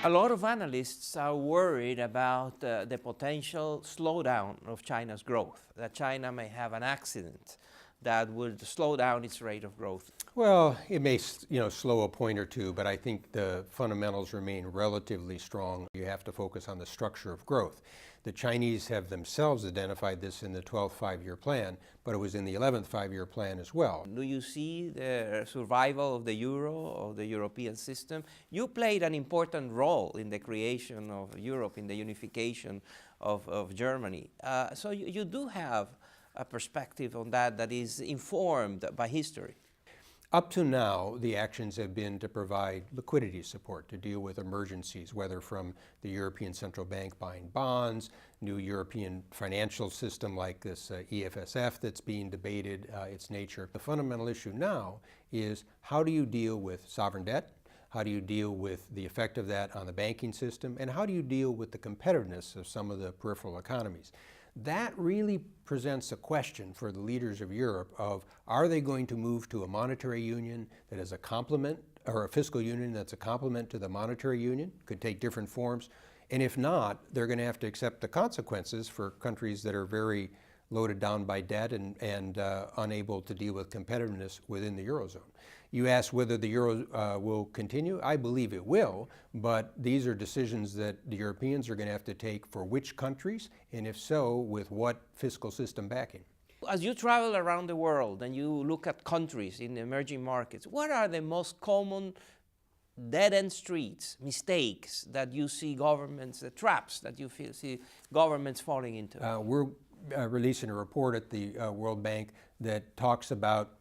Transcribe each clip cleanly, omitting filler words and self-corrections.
A lot of analysts are worried about the potential slowdown of China's growth, that China may have an accident that would slow down its rate of growth. Well, it may, slow a point or two, but I think the fundamentals remain relatively strong. You have to focus on the structure of growth. The Chinese have themselves identified this in the 12th five-year plan, but it was in the 11th five-year plan as well. Do you see the survival of the euro, of the European system? You played an important role in the creation of Europe, in the unification of Germany. So you do have a perspective on that is informed by history. Up to now, the actions have been to provide liquidity support to deal with emergencies, whether from the European Central Bank buying bonds, new European financial system like this EFSF that's being debated, its nature. The fundamental issue now is how do you deal with sovereign debt? How do you deal with the effect of that on the banking system? And how do you deal with the competitiveness of some of the peripheral economies? That really presents a question for the leaders of Europe of, are they going to move to a monetary union that is a complement, or a fiscal union that's a complement to the monetary union? Could take different forms. And if not, they're going to have to accept the consequences for countries that are very loaded down by debt and unable to deal with competitiveness within the Eurozone. You asked whether the Euro will continue. I believe it will, but these are decisions that the Europeans are going to have to take for which countries, and if so, with what fiscal system backing. As you travel around the world and you look at countries in emerging markets, what are the most common dead-end streets, mistakes that you see governments, the traps that you see governments falling into? We're releasing a report at the World Bank that talks about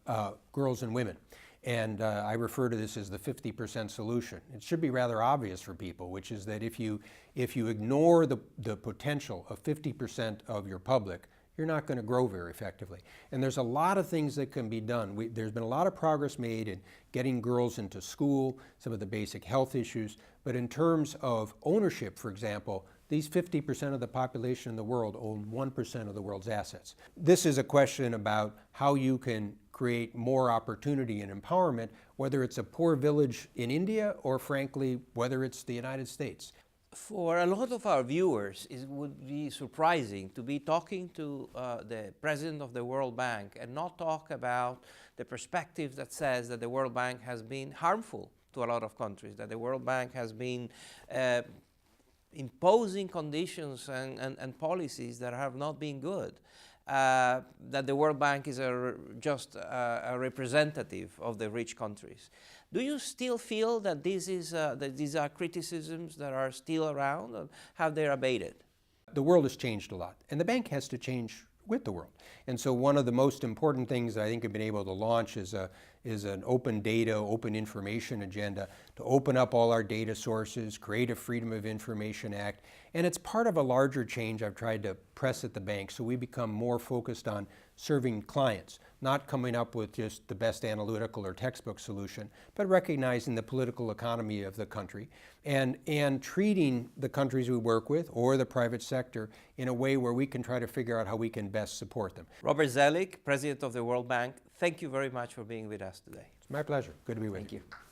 girls and women. And I refer to this as the 50% solution. It should be rather obvious for people, which is that if you ignore the potential of 50% of your public, you're not going to grow very effectively. And there's a lot of things that can be done. There's been a lot of progress made in getting girls into school, some of the basic health issues. But in terms of ownership, for example, these 50% of the population in the world own 1% of the world's assets. This is a question about how you can create more opportunity and empowerment, whether it's a poor village in India or, frankly, whether it's the United States. For a lot of our viewers, it would be surprising to be talking to the president of the World Bank and not talk about the perspective that says that the World Bank has been harmful to a lot of countries, that the World Bank has been imposing conditions and policies that have not been good. That the World Bank is just a representative of the rich countries. Do you still feel that these are criticisms that are still around, or have they abated? The world has changed a lot, and the bank has to change with the world. And so one of the most important things that I think we've been able to launch is an open data, open information agenda to open up all our data sources, create a Freedom of Information Act. And it's part of a larger change I've tried to press at the bank, so we become more focused on serving clients, not coming up with just the best analytical or textbook solution, but recognizing the political economy of the country and treating the countries we work with or the private sector in a way where we can try to figure out how we can best support them. Robert Zoellick, President of the World Bank, thank you very much for being with us today. It's my pleasure. Good to be with you. Thank you.